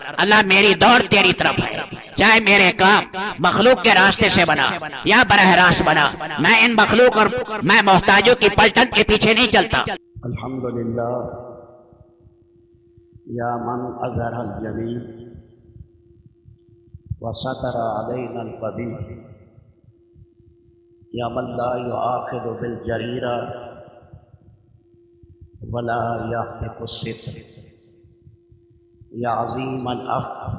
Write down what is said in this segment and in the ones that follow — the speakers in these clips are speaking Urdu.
اللہ میری دوڑ تیری طرف ہے، چاہے میرے کام مخلوق کے راستے سے بنا یا براہ راست بنا، میں ان مخلوق اور میں محتاجوں کی پلٹن کے پیچھے نہیں چلتا۔ الحمدللہ یا من اظہر الجمیل وستر علینا القبیح یا من لا یؤاخذ بالجریرہ ولا یحتق الستر یا عظیم العفو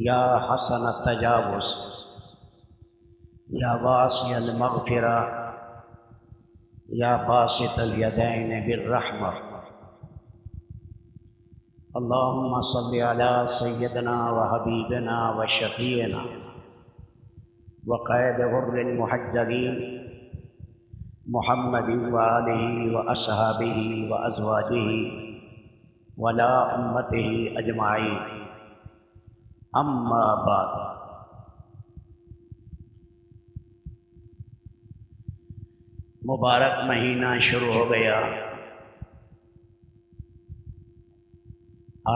یا حسن التجاوز یا واسع المغفرہ یا باسط الیدین بالرحمہ۔ اللہم صلی علی سیدنا وحبیبنا وشفیعنا وقائد غر المحجلین محمد وآلہ واصحابہ وازواجہ ولا امتہ اجمعین، اما بعد۔ مبارک مہینہ شروع ہو گیا،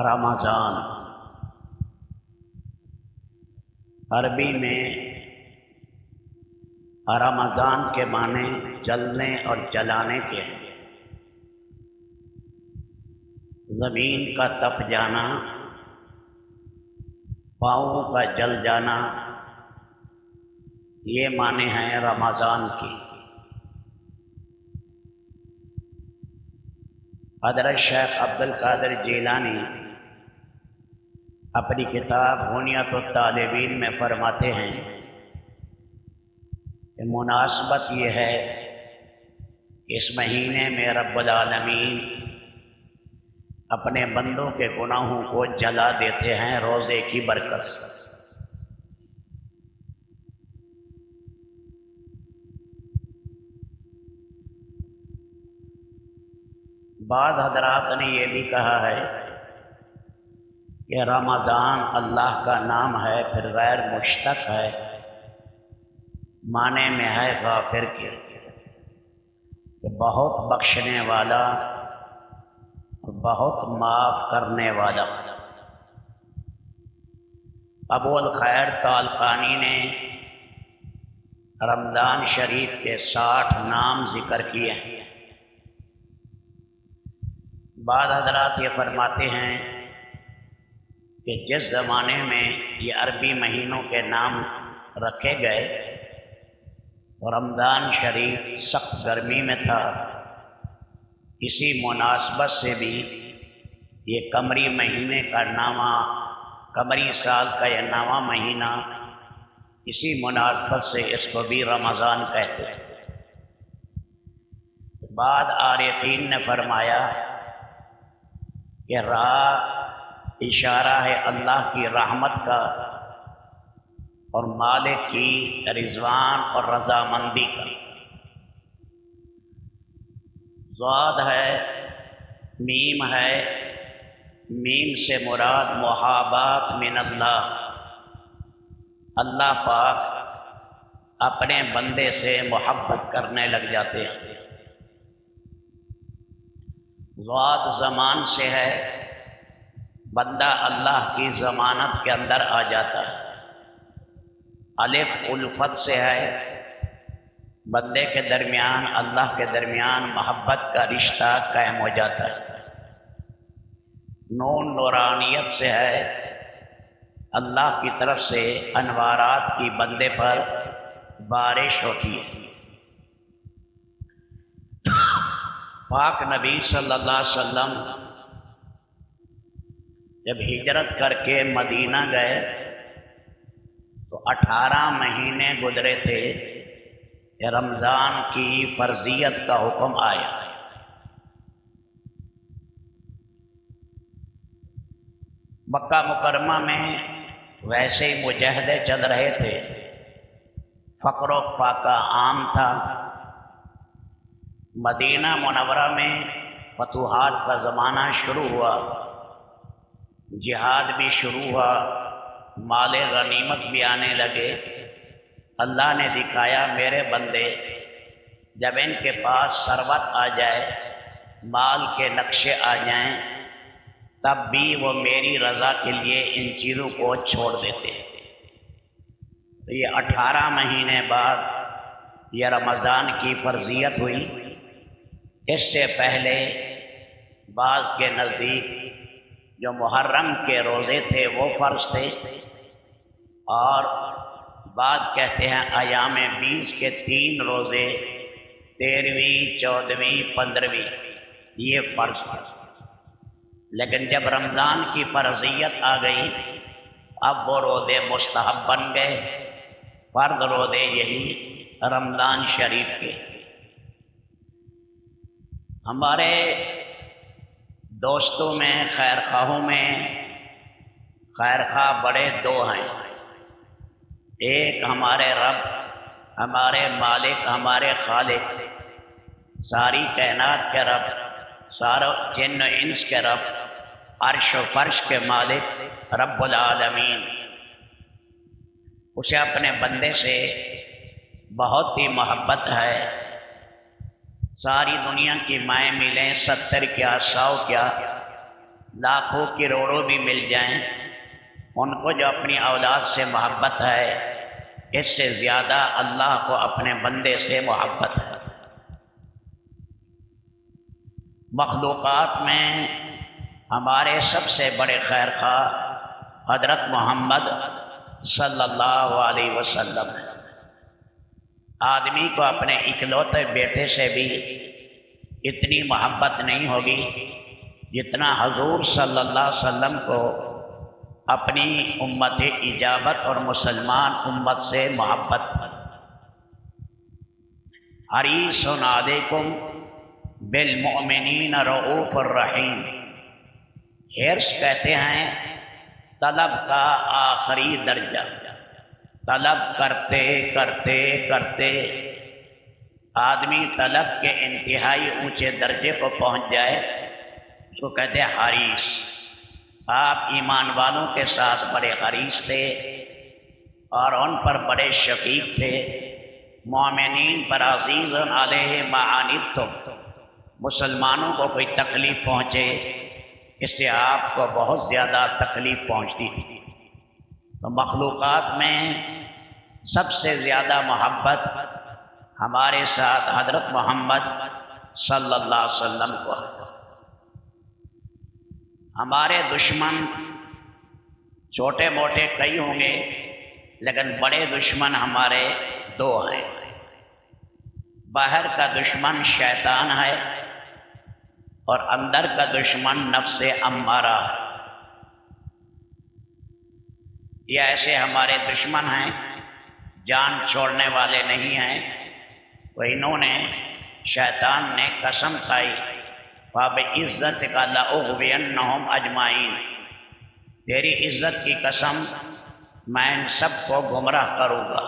رمضان۔ عربی میں رمضان کے معنی جلنے اور جلانے کے ہیں۔ زمین کا تپ جانا، پاؤں کا جل جانا، یہ معنی ہیں رمضان کی۔ حضرت شیخ عبد القادر جیلانی اپنی کتاب غنیۃ الطالبین میں فرماتے ہیں کہ مناسبت یہ ہے کہ اس مہینے میں رب العالمین اپنے بندوں کے گناہوں کو جلا دیتے ہیں روزے کی برکت سے۔ بعض حضرات نے یہ بھی کہا ہے کہ رمضان اللہ کا نام ہے، پھر غیر مشتق ہے، معنی میں ہے غافر کے، کہ بہت بخشنے والا اور بہت معاف کرنے والا۔ ابو الخیر طالقانی نے رمضان شریف کے 60 نام ذکر کیے ہیں۔ بعض حضرات یہ فرماتے ہیں کہ جس زمانے میں یہ عربی مہینوں کے نام رکھے گئے رمضان شریف سخت گرمی میں تھا، اسی مناسبت سے بھی یہ قمری مہینے کا نامہ، قمری سال کا یہ نواں مہینہ، اسی مناسبت سے اس کو بھی رمضان کہتے ہیں۔ بعد عارفین نے فرمایا کہ اشارہ ہے اللہ کی رحمت کا اور مالک کی رضوان اور رضامندی کا۔ ضاد ہے، میم ہے، میم سے مراد محابات من اللہ، اللہ پاک اپنے بندے سے محبت کرنے لگ جاتے ہیں۔ ضاد زمان سے ہے، بندہ اللہ کی ضمانت کے اندر آ جاتا ہے۔ الف الفت سے ہے، بندے کے درمیان اللہ کے درمیان محبت کا رشتہ قائم ہو جاتا ہے۔ نون نورانیت سے ہے، اللہ کی طرف سے انوارات کی بندے پر بارش ہوتی ہے۔ پاک نبی صلی اللہ علیہ وسلم جب ہجرت کر کے مدینہ گئے تو 18 مہینے گزرے تھے کہ رمضان کی فرضیت کا حکم آیا۔ مکہ مکرمہ میں ویسے ہی مجاہدے چل رہے تھے، فقر و فاقہ عام تھا۔ مدینہ منورہ میں فتوحات کا زمانہ شروع ہوا، جہاد بھی شروع ہوا، مال غنیمت بھی آنے لگے۔ اللہ نے دکھایا میرے بندے جب ان کے پاس ثروت آ جائے، مال کے نقشے آ جائیں، تب بھی وہ میری رضا کے لیے ان چیزوں کو چھوڑ دیتے. تو یہ 18 مہینے بعد یہ رمضان کی فرضیت ہوئی. اس سے پہلے بعض کے نزدیک جو محرم کے روزے تھے وہ فرض تھے، اور بعض کہتے ہیں ایام 20 کے 3 روزے 13ویں 14ویں 15ویں یہ فرض تھے. لیکن جب رمضان کی فرضیت آ گئی اب وہ روزے مستحب بن گئے. فرض روزے یہی رمضان شریف کے. ہمارے دوستوں میں خیر خواہوں میں خیر خواہ بڑے 2 ہیں. ایک ہمارے رب، ہمارے مالک، ہمارے خالق، ساری کائنات کے رب، سارے جن و انس کے رب، عرش و فرش کے مالک رب العالمین. اسے اپنے بندے سے بہت ہی محبت ہے. ساری دنیا کی مائیں ملیں، 70 کیا 100 کیا لاکھوں کروڑوں بھی مل جائیں، ان کو جو اپنی اولاد سے محبت ہے اس سے زیادہ اللہ کو اپنے بندے سے محبت ہے. مخلوقات میں ہمارے سب سے بڑے خیر خواہ حضرت محمد صلی اللہ علیہ وسلم. آدمی کو اپنے اکلوتے بیٹے سے بھی اتنی محبت نہیں ہوگی جتنا حضور صلی اللہ علیہ وسلم کو اپنی امت اجابت اور مسلمان امت سے محبت. حریص علیکم بالمؤمنین رؤوف الرحیم. حرص کہتے ہیں طلب کا آخری درجہ. طلب کرتے کرتے کرتے آدمی طلب کے انتہائی اونچے درجے کو پہنچ جائے اس کو کہتے ہیں حریص. آپ ایمان والوں کے ساتھ بڑے حریص تھے اور ان پر بڑے شفیق تھے. مومنین پر عزیز علیہ ما عنتم. مسلمانوں کو کوئی تکلیف پہنچے اس سے آپ کو بہت زیادہ تکلیف پہنچتی تھی. تو مخلوقات میں سب سے زیادہ محبت ہمارے ساتھ حضرت محمد صلی اللہ علیہ وسلم کو. ہمارے دشمن چھوٹے موٹے کئی ہوں گے لیکن بڑے دشمن ہمارے 2 ہیں. باہر کا دشمن شیطان ہے اور اندر کا دشمن نفس امارہ. یہ ایسے ہمارے دشمن ہیں جان چھوڑنے والے نہیں ہیں. تو انہوں نے شیطان نے قسم کھائی فَبِعِزَّتِكَ لَأُغْوِيَنَّهُمْ أَجْمَعِينَ. تیری عزت کی قسم میں ان سب کو گمراہ کروں گا.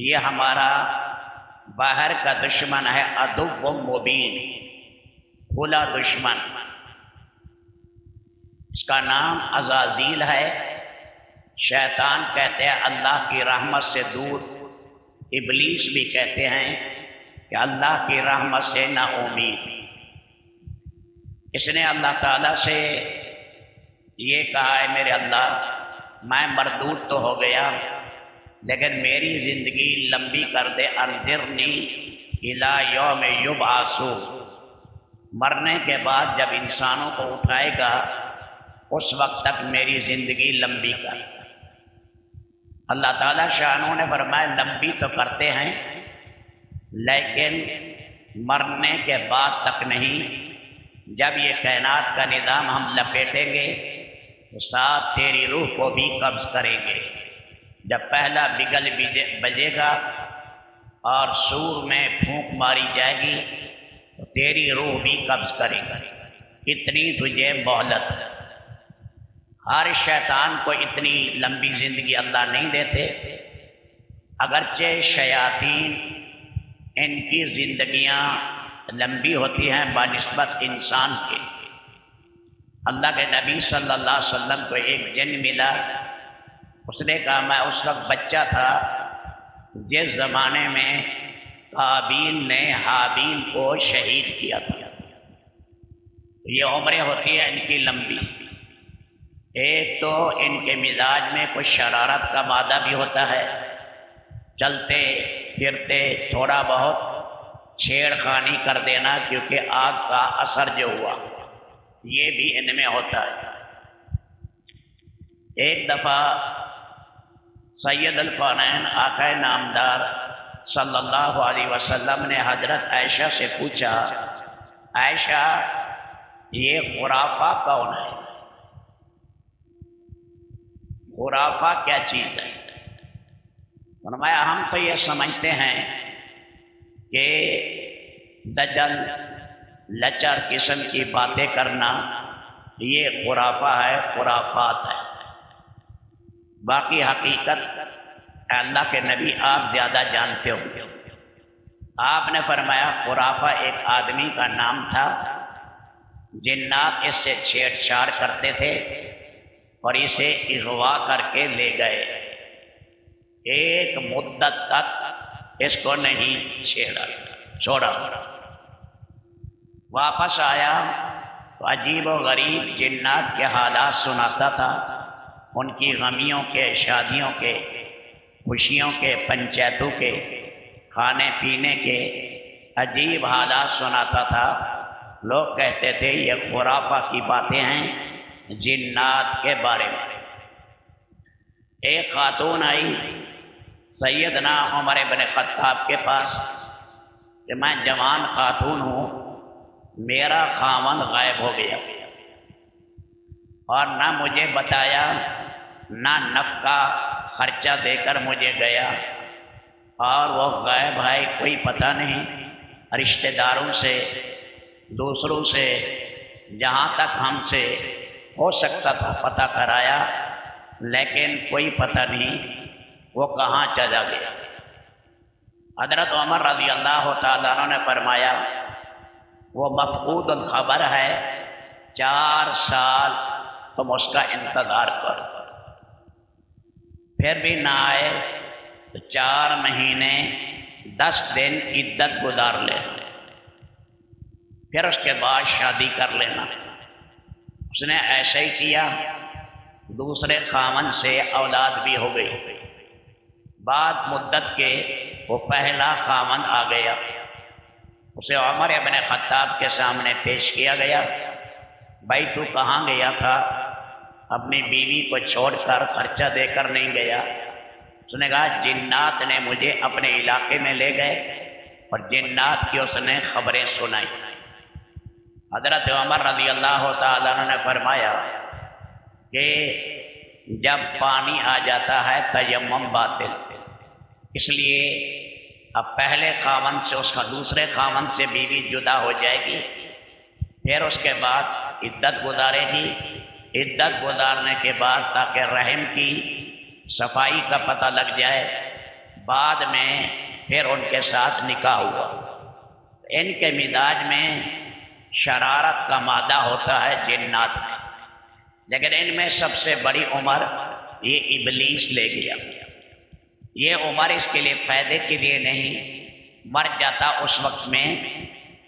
یہ ہمارا باہر کا دشمن ہے عدو مبین، کھلا دشمن. اس کا نام عزازیل ہے. شیطان کہتے ہیں اللہ کی رحمت سے دور. ابلیس بھی کہتے ہیں کہ اللہ کی رحمت سے نا امید. اس نے اللہ تعالیٰ سے یہ کہا ہے میرے اللہ میں مردود تو ہو گیا لیکن میری زندگی لمبی کر دے. انذرنی الی یوم یبعثون. مرنے کے بعد جب انسانوں کو اٹھائے گا اس وقت تک میری زندگی لمبی کر. اللہ تعالیٰ شانوں نے فرمایا لمبی تو کرتے ہیں لیکن مرنے کے بعد تک نہیں. جب یہ کائنات کا نظام ہم لپیٹیں گے تو ساتھ تیری روح کو بھی قبض کریں گے. جب پہلا بگل بجے گا اور سور میں پھونک ماری جائے گی تو تیری روح بھی قبض کرے گا. اتنی تجھے مہلت. ہر شیطان کو اتنی لمبی زندگی اللہ نہیں دیتے. اگرچہ شیاطین ان کی زندگیاں لمبی ہوتی ہیں بنسبت انسان کے. اللہ کے نبی صلی اللہ علیہ وسلم کو ایک جن ملا. اس نے کہا میں اس وقت بچہ تھا جس زمانے میں قابیل نے حابیل کو شہید کیا تھا. یہ عمریں ہوتی ہے ان کی لمبی. ایک تو ان کے مزاج میں کچھ شرارت کا مادہ بھی ہوتا ہے، چلتے پھرتے تھوڑا بہت چھیڑ خانی کر دینا، کیونکہ آگ کا اثر جو ہوا یہ بھی ان میں ہوتا ہے. ایک دفعہ سید الکونین آقا نامدار صلی اللہ علیہ وسلم نے حضرت عائشہ سے پوچھا، عائشہ یہ خرافہ کون ہے؟ خرافہ کیا چیز ہے؟ فرمایا ہم تو یہ سمجھتے ہیں کہ دجل لچر قسم کی باتیں کرنا یہ خرافہ ہے، خرافات ہے. باقی حقیقت اللہ کے نبی آپ زیادہ جانتے ہو. آپ نے فرمایا خرافہ ایک آدمی کا نام تھا، جنات اس سے چھیڑ چھاڑ کرتے تھے اور اسے اغوا کر کے لے گئے. ایک مدت تک اس کو نہیں چھوڑا. واپس آیا تو عجیب و غریب جنات کے حالات سناتا تھا، ان کی غمیوں کے، شادیوں کے، خوشیوں کے، پنچیتوں کے، کھانے پینے کے عجیب حالات سناتا تھا. لوگ کہتے تھے یہ خرافہ کی باتیں ہیں جنات کے بارے میں. ایک خاتون آئی سیدنا عمر بن خطاب کے پاس کہ میں جوان خاتون ہوں، میرا خاوند غائب ہو گیا اور نہ مجھے بتایا، نہ نفقہ خرچہ دے کر مجھے گیا، اور وہ غائب ہے، کوئی پتہ نہیں. رشتہ داروں سے، دوسروں سے، جہاں تک ہم سے ہو سکتا تھا پتہ کرایا، لیکن کوئی پتہ نہیں وہ کہاں چلا گیا. حضرت عمر رضی اللہ تعالیٰ عنہ نے فرمایا وہ مفقود الخبر ہے، 4 سال تم اس کا انتظار کرو. پھر بھی نہ آئے تو 4 مہینے 10 دن عدت گزار لے، پھر اس کے بعد شادی کر لینا. اس نے ایسا ہی کیا، دوسرے خاوند سے اولاد بھی ہو گئی. بعد مدت کے وہ پہلا خاوند آ گیا، اسے عمر ابن خطاب کے سامنے پیش کیا گیا. بھائی تو کہاں گیا تھا؟ اپنی بیوی کو چھوڑ کر خرچہ دے کر نہیں گیا. اس نے کہا جنات نے مجھے اپنے علاقے میں لے گئے اور جنات کی اس نے خبریں سنائی. حضرت عمر رضی اللہ تعالیٰ عنہ نے فرمایا کہ جب پانی آ جاتا ہے تیمم باطل، اس لیے اب پہلے خاوند سے اس کا دوسرے خاوند سے بیوی جدا ہو جائے گی، پھر اس کے بعد عدت گزارے گی. عدت گزارنے کے بعد تاکہ رحم کی صفائی کا پتہ لگ جائے، بعد میں پھر ان کے ساتھ نکاح ہوا. ان کے مزاج میں شرارت کا مادہ ہوتا ہے جنات میں، لیکن ان میں سب سے بڑی عمر یہ ابلیس لے گیا. یہ عمر اس کے لیے فائدے کے لیے نہیں، مر جاتا اس وقت میں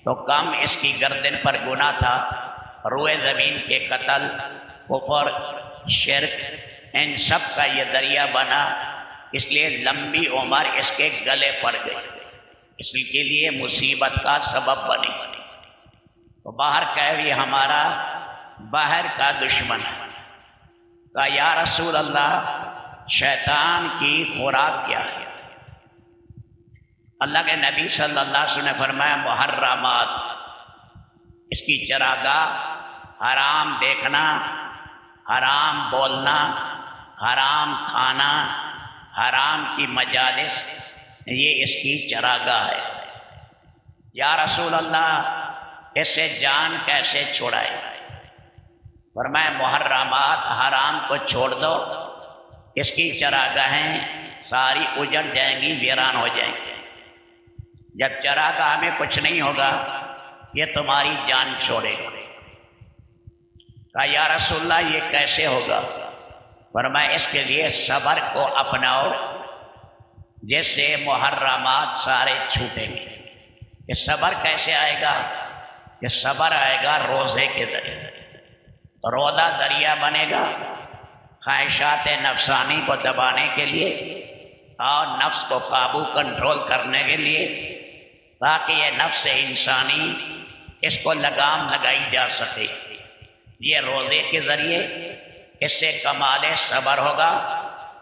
تو کم اس کی گردن پر گناہ تھا، روئے زمین کے قتل، کفر، شرک، ان سب کا یہ دریا بنا، اس لیے لمبی عمر اس کے گلے پڑ گئی، اس کے لیے مصیبت کا سبب بنی. تو باہر یہ ہمارا باہر کا دشمن ہے. کہا یا رسول اللہ شیطان کی خوراک کیا ہے؟ اللہ کے نبی صلی اللہ علیہ وسلم نے فرمایا محرمات، اس کی چراگاہ، حرام دیکھنا، حرام بولنا، حرام کھانا، حرام کی مجالس، یہ اس کی چراگاہ ہے. یا رسول اللہ اس سے جان کیسے چھوڑائے؟ فرمایا محرمات، حرام کو چھوڑ دو، اس کی چراگاہیں ساری اجڑ جائیں گی، ویران ہو جائیں گی. جب چراگاہ میں کچھ نہیں ہوگا یہ تمہاری جان چھوڑے گا. کہا یا رسول اللہ یہ کیسے ہوگا؟ فرمایا اس کے لیے صبر کو اپناؤ، جس سے محرمات سارے چھوٹیں گے. یہ صبر کیسے آئے گا؟ کہ صبر آئے گا روزے کے ذریعے، تو روزہ دریا بنے گا خواہشات نفسانی کو دبانے کے لیے اور نفس کو قابو کنٹرول کرنے کے لیے، تاکہ یہ نفس انسانی اس کو لگام لگائی جا سکے۔ یہ روزے کے ذریعے اس سے کمال صبر ہوگا۔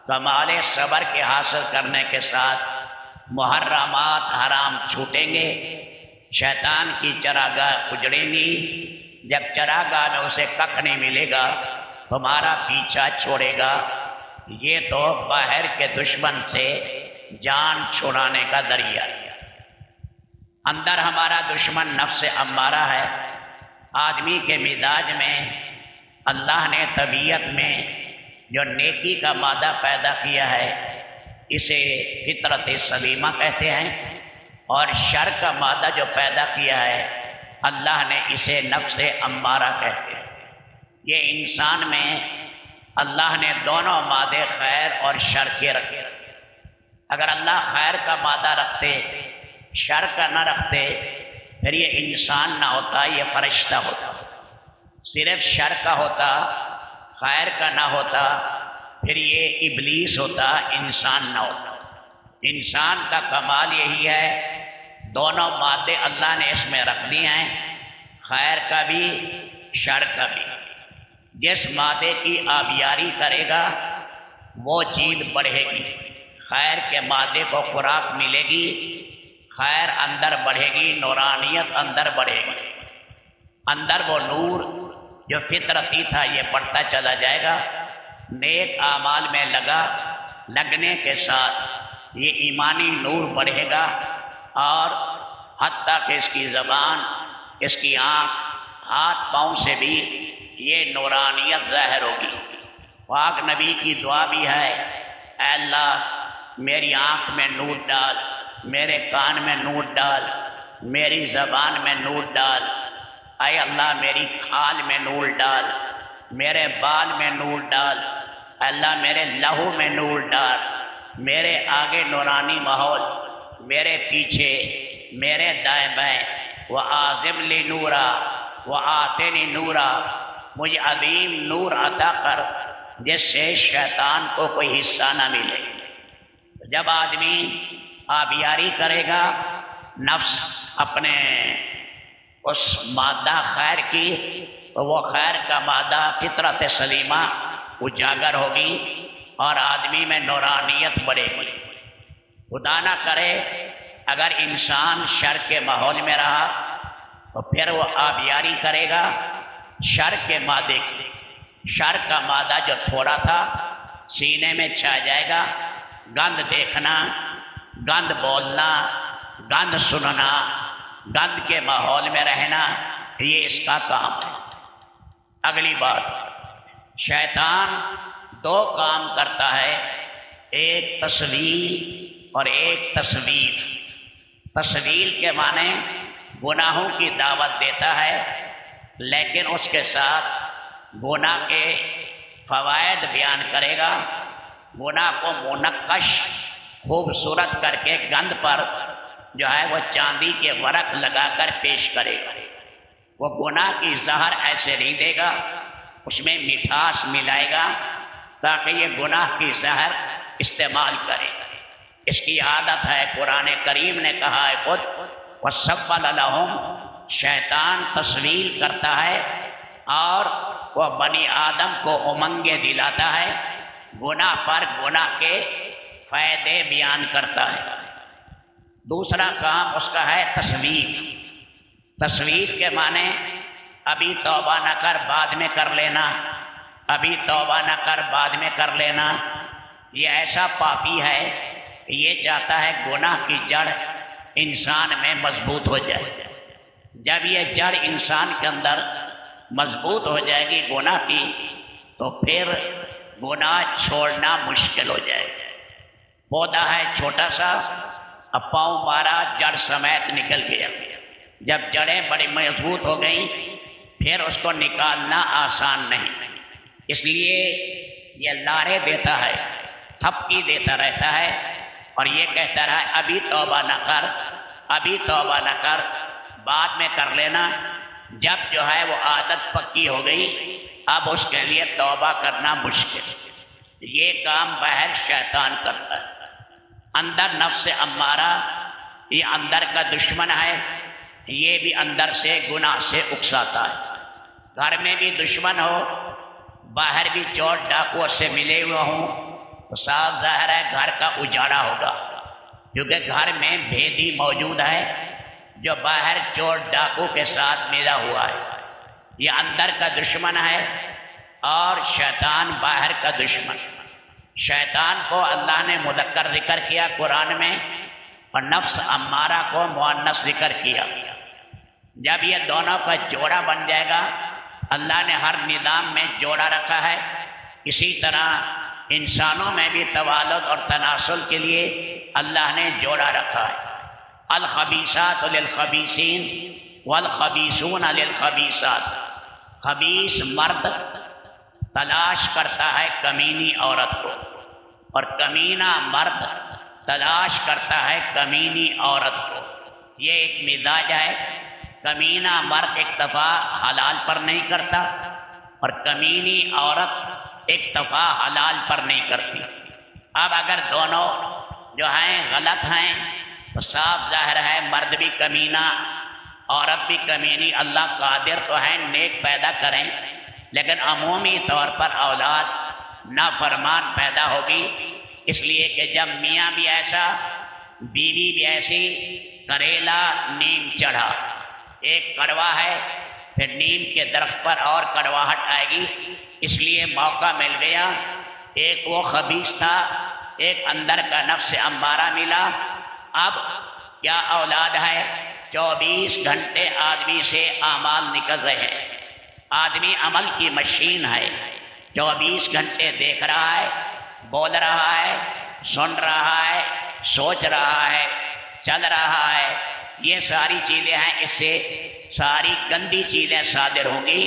کمال صبر کے حاصل کرنے کے ساتھ محرمات حرام چھوٹیں گے، شیطان کی چراگاہ اجڑیں گی۔ جب چراگاہ میں اسے ککھ نہیں ملے گا تمہارا پیچھا چھوڑے گا۔ یہ تو باہر کے دشمن سے جان چھڑانے کا ذریعہ ہے۔ اندر ہمارا دشمن نفس امارہ ہے۔ آدمی کے مزاج میں اللہ نے طبیعت میں جو نیکی کا مادہ پیدا کیا ہے اسے فطرت سلیمہ کہتے ہیں، اور شر کا مادہ جو پیدا کیا ہے اللہ نے اسے نفس امارہ کہتے ہیں۔ یہ انسان میں اللہ نے دونوں مادے خیر اور شر کے رکھے۔ اگر اللہ خیر کا مادہ رکھتے شر کا نہ رکھتے پھر یہ انسان نہ ہوتا، یہ فرشتہ ہوتا۔ صرف شر کا ہوتا، خیر کا نہ ہوتا، پھر یہ ابلیس ہوتا، انسان نہ ہوتا۔ انسان کا کمال یہی ہے دونوں مادے اللہ نے اس میں رکھ دیے ہیں، خیر کا بھی شر کا بھی۔ جس مادے کی آبیاری کرے گا وہ چیز بڑھے گی، خیر کے مادے کو خوراک ملے گی، خیر اندر بڑھے گی، نورانیت اندر بڑھے گی۔ اندر وہ نور جو فطرتی تھا یہ بڑھتا چلا جائے گا۔ نیک اعمال میں لگنے کے ساتھ یہ ایمانی نور بڑھے گا، اور حتیٰ کہ اس کی زبان، اس کی آنکھ، ہاتھ پاؤں سے بھی یہ نورانیت ظاہر ہوگی۔ پاک نبی کی دعا بھی ہے، اے اللہ میری آنکھ میں نور ڈال، میرے کان میں نور ڈال، میری زبان میں نور ڈال، اے اللہ میری کھال میں نور ڈال، میرے بال میں نور ڈال، اے اللہ میرے لہو میں نور ڈال، میرے آگے نورانی ماحول، میرے پیچھے، میرے دائیں بائیں، وَآزِمْ لِي نُورًا وَآتِنِي نُورًا، مجھے عظیم نور عطا کر جس سے شیطان کو کوئی حصہ نہ ملے۔ جب آدمی آبیاری کرے گا نفس اپنے اس مادہ خیر کی، تو وہ خیر کا مادہ فطرت سلیمہ اجاگر ہوگی اور آدمی میں نورانیت بڑھے گی۔ خدا نہ کرے اگر انسان شر کے ماحول میں رہا تو پھر وہ آبیاری کرے گا شر کے مادے کی۔ شر کا مادہ جو تھوڑا تھا سینے میں چھا جائے گا۔ گند دیکھنا، گند بولنا، گند سننا، گند کے ماحول میں رہنا، یہ اس کا کام ہے۔ اگلی بات، شیطان دو کام کرتا ہے، ایک تصویر اور ایک تصویر۔ تصویر کے معنی گناہوں کی دعوت دیتا ہے، لیکن اس کے ساتھ گناہ کے فوائد بیان کرے گا۔ گناہ کو منقش خوبصورت کر کے گند پر جو ہے وہ چاندی کے ورق لگا کر پیش کرے گا۔ وہ گناہ کی زہر ایسے نہیں دے گا، اس میں مٹھاس ملائے گا تاکہ یہ گناہ کی زہر استعمال کرے۔ اس کی عادت ہے، قرآن کریم نے کہا ہے خود وَسَبَّلَ لَهُمْ، شیطان تصویر کرتا ہے اور وہ بنی آدم کو امنگیں دلاتا ہے، گناہ پر گناہ کے فائدے بیان کرتا ہے۔ دوسرا کام اس کا ہے تصویر۔ تصویر کے معنی ابھی توبہ نہ کر بعد میں کر لینا، ابھی توبہ نہ کر بعد میں کر لینا۔ یہ ایسا پاپی ہے کہ یہ چاہتا ہے گناہ کی جڑ انسان میں مضبوط ہو جائے۔ جب یہ جڑ انسان کے اندر مضبوط ہو جائے گی گناہ کی، تو پھر گناہ چھوڑنا مشکل ہو جائے گا۔ پودا ہے چھوٹا سا، اب پاؤں مارا جڑ سمیت نکل گیا۔ جب جڑیں بڑی مضبوط ہو گئیں پھر اس کو نکالنا آسان نہیں، اس لیے یہ لارے دیتا ہے، تھپکی دیتا رہتا ہے اور یہ کہتا رہا ابھی توبہ نہ کر، ابھی توبہ نہ کر، بعد میں کر لینا۔ جب جو ہے وہ عادت پکی ہو گئی اب اس کے لیے توبہ کرنا مشکل. یہ کام باہر شیطان کرتا ہے. اندر نفس امارہ یہ اندر کا دشمن ہے، یہ بھی اندر سے گناہ سے اکساتا ہے. گھر میں بھی دشمن ہو، باہر بھی چور ڈاکو سے ملے ہوئے ہوں تو صاف ظاہر ہے گھر کا اجاڑا ہوگا، کیونکہ گھر میں بھیدی موجود ہے جو باہر چور ڈاکو کے ساتھ ملا ہوا ہے. یہ اندر کا دشمن ہے اور شیطان باہر کا دشمن. شیطان کو اللہ نے مذکر ذکر کیا قرآن میں اور نفس امارہ کو مؤنث ذکر کیا. جب یہ دونوں کا جوڑا بن جائے گا، اللہ نے ہر نظام میں جوڑا رکھا ہے، اسی طرح انسانوں میں بھی توالد اور تناسل کے لیے اللہ نے جوڑا رکھا ہے. الخبیثات للخبیثین والخبیثون للخبیثات. خبیث مرد تلاش کرتا ہے کمینی عورت کو اور کمینہ مرد تلاش کرتا ہے کمینی عورت کو. یہ ایک مزاج ہے. کمینہ مرد اکتفا حلال پر نہیں کرتا اور کمینی عورت اکتفا حلال پر نہیں کرتی. اب اگر دونوں جو ہیں غلط ہیں تو صاف ظاہر ہے مرد بھی کمینہ عورت بھی کمینی. اللہ قادر تو ہے نیک پیدا کریں، لیکن عمومی طور پر اولاد نافرمان پیدا ہوگی، اس لیے کہ جب میاں بھی ایسا بیوی بھی ایسی، کریلا نیم چڑھا. ایک کڑوا ہے پھر نیم کے درخت پر اور کڑواہٹ آئے گی، اس لیے موقع مل گیا. ایک وہ خبیث تھا، ایک اندر کا نفس امارہ ملا. اب کیا اولاد ہے؟ 24 گھنٹے آدمی سے اعمال نکل رہے ہیں. آدمی عمل کی مشین ہے، 24 گھنٹے دیکھ رہا ہے، بول رہا ہے، سن رہا ہے، سوچ رہا ہے، چل رہا ہے. یہ ساری چیزیں ہیں، اس سے ساری گندی چیزیں صادر ہوں گی.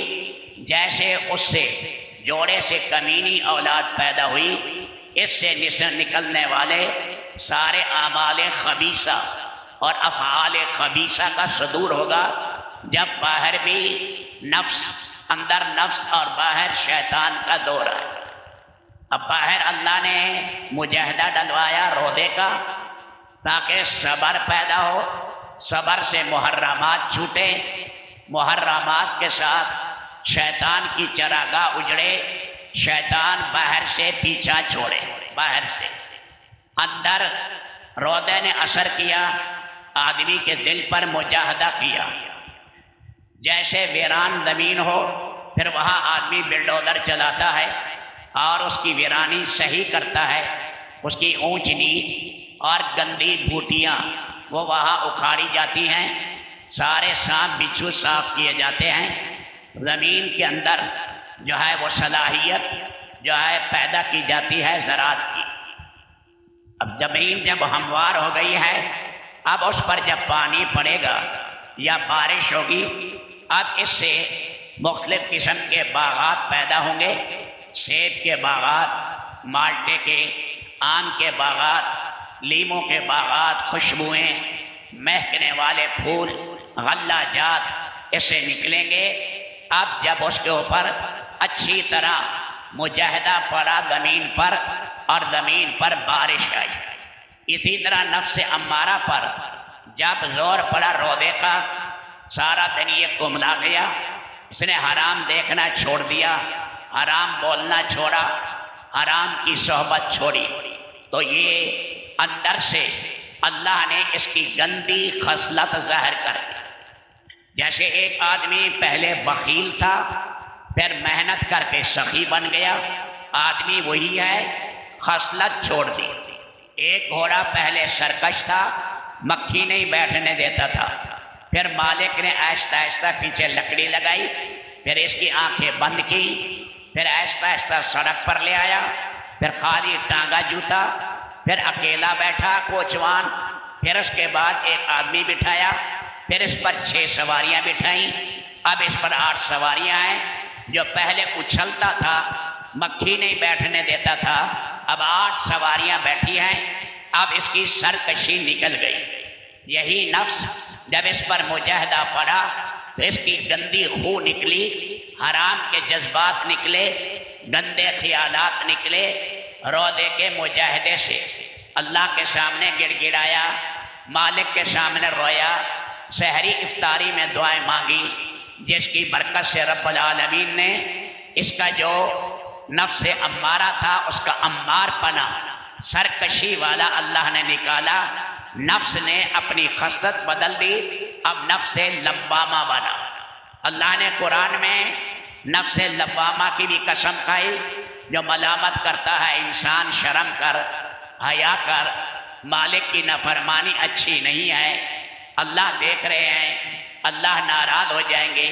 جیسے اس سے جوڑے سے کمینی اولاد پیدا ہوئی، اس سے نکلنے والے سارے اعمال خبیثہ اور افعال خبیثہ کا صدور ہوگا. جب باہر بھی نفس، اندر نفس اور باہر شیطان کا دور ہے. اب باہر اللہ نے مجاہدہ ڈلوایا روزے کا تاکہ صبر پیدا ہو، صبر سے محرمات چھوٹے، محرمات کے ساتھ شیطان کی چراگاہ اجڑے، شیطان باہر سے پیچھا چھوڑے. باہر سے اندر روزے نے اثر کیا، آدمی کے دل پر مجاہدہ کیا. جیسے ویران زمین ہو پھر وہاں آدمی بلڈوزر چلاتا ہے اور اس کی ویرانی صحیح کرتا ہے. اس کی اونچ نیچ اور گندی بوٹیاں وہ وہاں اکھاڑی جاتی ہیں، سارے سانپ بچھو صاف کیے جاتے ہیں. زمین کے اندر جو ہے وہ صلاحیت جو ہے پیدا کی جاتی ہے زراعت کی. اب زمین جب ہموار ہو گئی ہے، اب اس پر جب پانی پڑے گا یا بارش ہوگی، اب اس سے مختلف قسم کے باغات پیدا ہوں گے. سیب کے باغات، مالٹے کے، آم کے باغات، لیموں کے باغات، خوشبوئیں، مہکنے والے پھول، غلہ جات اس سے نکلیں گے. اب جب اس کے اوپر اچھی طرح مجاہدہ پڑا زمین پر اور زمین پر بارش آئی، اسی طرح نفس امارہ پر جب زور پڑا روزے کا، سارا دن یہ کملا گیا، اس نے حرام دیکھنا چھوڑ دیا، حرام بولنا چھوڑا، حرام کی صحبت چھوڑی. تو یہ اندر سے اللہ نے اس کی گندی خصلت ظاہر کر دی. جیسے ایک آدمی پہلے بخیل تھا، پھر محنت کر کے سخی بن گیا، آدمی وہی ہے، خصلت چھوڑ دی. ایک گھوڑا پہلے سرکش تھا، مکھی نہیں بیٹھنے دیتا تھا، پھر مالک نے آہستہ آہستہ پیچھے لکڑی لگائی، پھر اس کی آنکھیں بند کی، پھر آہستہ آہستہ سڑک پر لے آیا، پھر خالی ٹانگا جوتا، پھر اکیلا بیٹھا کوچوان، پھر اس کے بعد ایک آدمی بٹھایا، پھر اس پر 6 سواریاں بٹھائیں. اب اس پر 8 سواریاں ہیں. جو پہلے اچھلتا تھا، مکھی نہیں بیٹھنے دیتا تھا، اب 8 سواریاں بیٹھی ہیں. اب اس کی سرکشی نکل گئی. یہی نفس جب اس پر مجاہدہ پڑا تو اس کی گندی خو نکلی، حرام کے جذبات نکلے، گندے خیالات نکلے، روزے کے مجاہدے سے اللہ کے سامنے گڑ گڑایا، مالک کے سامنے رویا، سحری افطاری میں دعائیں مانگی، جس کی برکت سے رب العالمین نے اس کا جو نفس امارہ تھا اس کا امار پنا سرکشی والا اللہ نے نکالا، نفس نے اپنی خصلت بدل دی، اب نفس لوامہ بنا۔ اللہ نے قرآن میں نفس لوامہ کی بھی قسم کھائی، جو ملامت کرتا ہے انسان شرم کر، حیا کر، مالک کی نافرمانی اچھی نہیں ہے، اللہ دیکھ رہے ہیں، اللہ ناراض ہو جائیں گے۔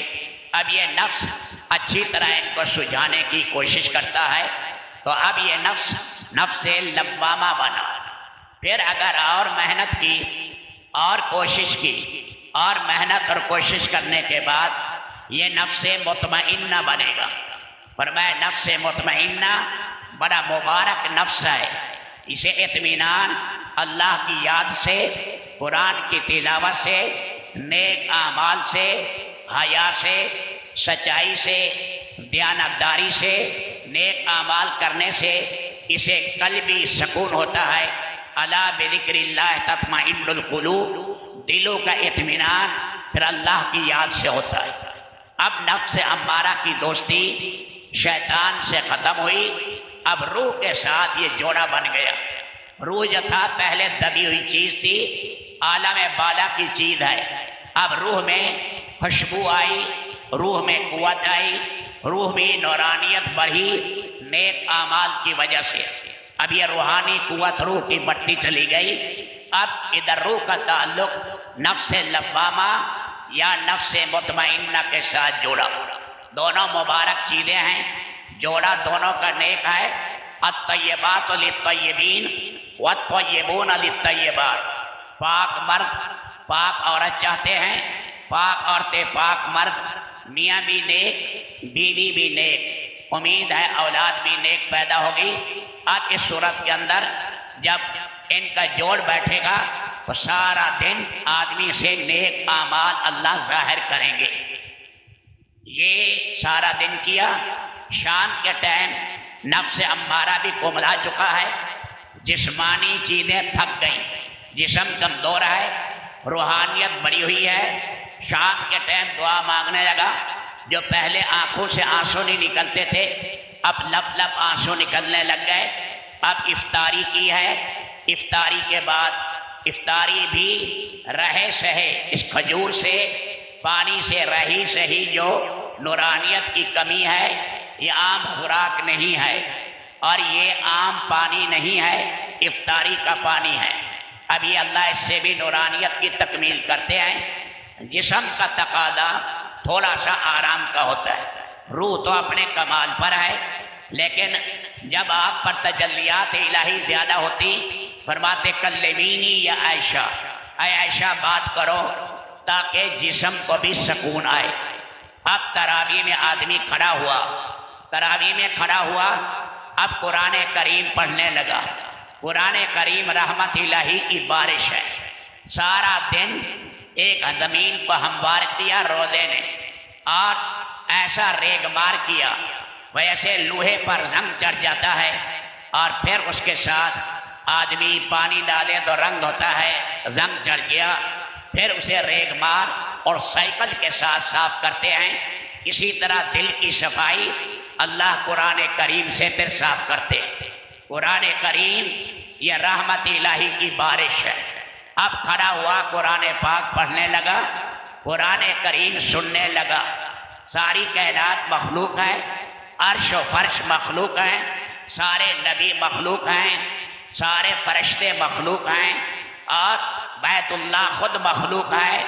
اب یہ نفس اچھی طرح ان کو سجھانے کی کوشش کرتا ہے، تو اب یہ نفس لوامہ بنا۔ پھر اگر اور محنت کی اور کوشش کی اور محنت اور کوشش کرنے کے بعد یہ نفس مطمئنہ بنے گا۔ فرمایا نفس مطمئنہ بڑا مبارک نفس ہے، اسے اطمینان اللہ کی یاد سے، قرآن کی تلاوت سے، نیک اعمال سے، حیا سے، سچائی سے، دیانتداری سے، نیک اعمال کرنے سے اسے قلبی سکون ہوتا ہے۔ الا بذکر اللہ تطمئن القلوب، دلوں کا اطمینان پھر اللہ کی یاد سے ہوتا ہے۔ اب نفس امارہ کی دوستی شیطان سے ختم ہوئی، اب روح کے ساتھ یہ جوڑا بن گیا۔ روح جو تھا پہلے دبی ہوئی چیز تھی، عالم بالا کی چیز ہے، اب روح میں خوشبو آئی، روح میں قوت آئی، روح میں نورانیت بڑھی نیک اعمال کی وجہ سے۔ اب یہ روحانی قوت روح کی بڑھتی چلی گئی۔ اب ادھر روح کا تعلق نفس لوامہ یا نفس مطمئنہ کے ساتھ جوڑا، دونوں مبارک چیزیں ہیں، جوڑا دونوں کا نیک ہے۔ الطیبات للطیبین والطیبون للطیبات، پاک مرد پاک عورت چاہتے ہیں، پاک عورتیں پاک مرد، میاں بھی نیک بیوی بھی نیک، امید ہے اولاد بھی نیک پیدا ہوگی۔ اب اس صورت کے اندر جب ان کا جوڑ بیٹھے گا تو سارا دن آدمی سے نیک اعمال اللہ ظاہر کریں گے۔ یہ سارا دن کیا، شام کے ٹائم نفس امارہ بھی کملا چکا ہے، جسمانی چیزیں تھک گئیں، جسم کمزور ہے، روحانیت بڑی ہوئی ہے۔ شام کے ٹائم دعا مانگنے لگا، جو پہلے آنکھوں سے آنسو نہیں نکلتے تھے اب لب لب آنسو نکلنے لگ گئے۔ اب افطاری کی ہے، افطاری کے بعد افطاری بھی رہے سہے اس کھجور سے، پانی سے، رہی سہی جو نورانیت کی کمی ہے، یہ عام خوراک نہیں ہے اور یہ عام پانی نہیں ہے، افطاری کا پانی ہے۔ اب یہ اللہ اس سے بھی نورانیت کی تکمیل کرتے ہیں۔ جسم کا تقاضا تھوڑا سا آرام کا ہوتا ہے، روح تو اپنے کمال پر ہے، لیکن جب آپ پر تجلیات الہی زیادہ ہوتی، فرماتے کلمینی یا عائشہ، اے عائشہ بات کرو تاکہ جسم کو بھی سکون آئے۔ اب تراویح میں آدمی کھڑا ہوا، تراویح میں کھڑا ہوا، اب قرآن کریم پڑھنے لگا۔ قرآن کریم رحمت الہی کی بارش ہے، سارا دن ایک زمین کو ہموار کیا روزے نے، اور ایسا ریگ مار کیا ویسے لوہے پر زنگ چڑھ جاتا ہے، اور پھر اس کے ساتھ آدمی پانی ڈالے تو رنگ ہوتا ہے، زنگ چڑھ گیا، پھر اسے ریگ مار اور سائیکل کے ساتھ صاف کرتے ہیں۔ اسی طرح دل کی صفائی اللہ قرآن کریم سے پھر صاف کرتے ہیں۔ قرآن کریم یہ رحمت الہی کی بارش ہے۔ اب کھڑا ہوا قرآن پاک پڑھنے لگا، قرآن کریم سننے لگا۔ ساری کائنات مخلوق ہے، عرش و فرش مخلوق ہیں، سارے نبی مخلوق ہیں، سارے فرشتے مخلوق ہیں، اور بیت اللہ خود مخلوق ہے،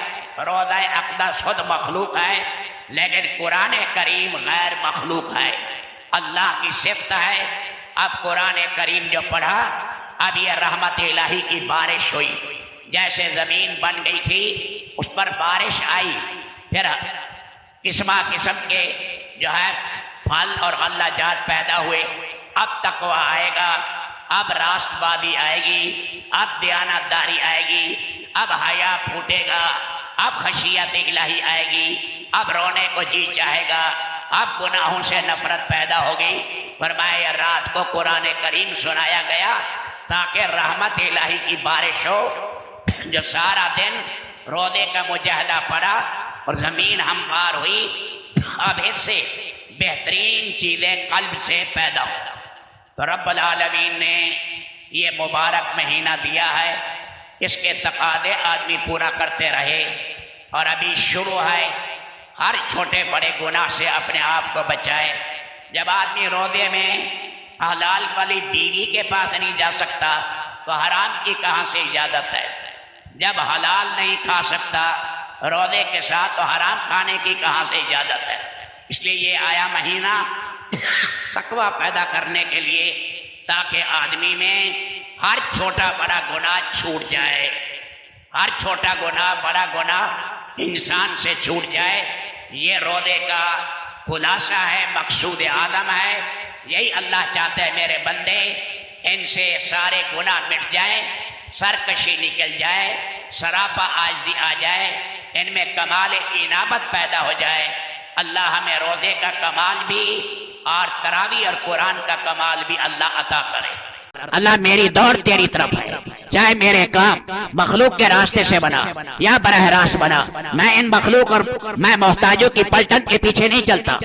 روضہ اقدس خود مخلوق ہے، لیکن قرآن کریم غیر مخلوق ہے، اللہ کی صفت ہے۔ اب قرآن کریم جو پڑھا، اب یہ رحمت الہی کی بارش ہوئی، جیسے زمین بن گئی تھی اس پر بارش آئی، پھر قسم قسم کے جو ہے پھل اور غلہ جات پیدا ہوئے۔ اب تقویٰ آئے گا، اب راست بازی آئے گی، اب دیانتداری آئے گی، اب حیا پھوٹے گا، اب خشیت الہی آئے گی، اب رونے کو جی چاہے گا، اب گناہوں سے نفرت پیدا ہوگی۔ فرمایا رات کو قرآن کریم سنایا گیا تاکہ رحمت الہی کی بارش ہو۔ جو سارا دن روزے کا مجاہدہ پڑا اور زمین ہموار ہوئی، اب اس سے بہترین چیزیں قلب سے پیدا ہو۔ تو رب العالمین نے یہ مبارک مہینہ دیا ہے، اس کے تقاضے آدمی پورا کرتے رہے، اور ابھی شروع ہے۔ ہر چھوٹے بڑے گناہ سے اپنے آپ کو بچائے۔ جب آدمی روزے میں حلال والی بیوی کے پاس نہیں جا سکتا تو حرام کی کہاں سے اجازت ہے؟ جب حلال نہیں کھا سکتا روزے کے ساتھ تو حرام کھانے کی کہاں سے اجازت ہے؟ اس لیے یہ آیا مہینہ تقوی پیدا کرنے کے لیے، تاکہ آدمی میں ہر چھوٹا بڑا گناہ چھوٹ جائے، ہر چھوٹا گناہ بڑا گناہ انسان سے چھوٹ جائے۔ یہ روزے کا خلاصہ ہے، مقصود اعظم ہے۔ یہی اللہ چاہتا ہے میرے بندے ان سے سارے گناہ مٹ جائیں، سرکشی نکل جائے، سراپا عاجزی آ جائے، ان میں کمال انابت پیدا ہو جائے۔ اللہ ہمیں روزے کا کمال بھی اور تراویح اور قرآن کا کمال بھی اللہ عطا کرے۔ اللہ میری دوڑ تیری طرف ہے، چاہے میرے کام مخلوق کے راستے سے بنا یا براہ راست بنا، میں ان مخلوق اور میں محتاجوں کی پلٹن کے پیچھے نہیں چلتا۔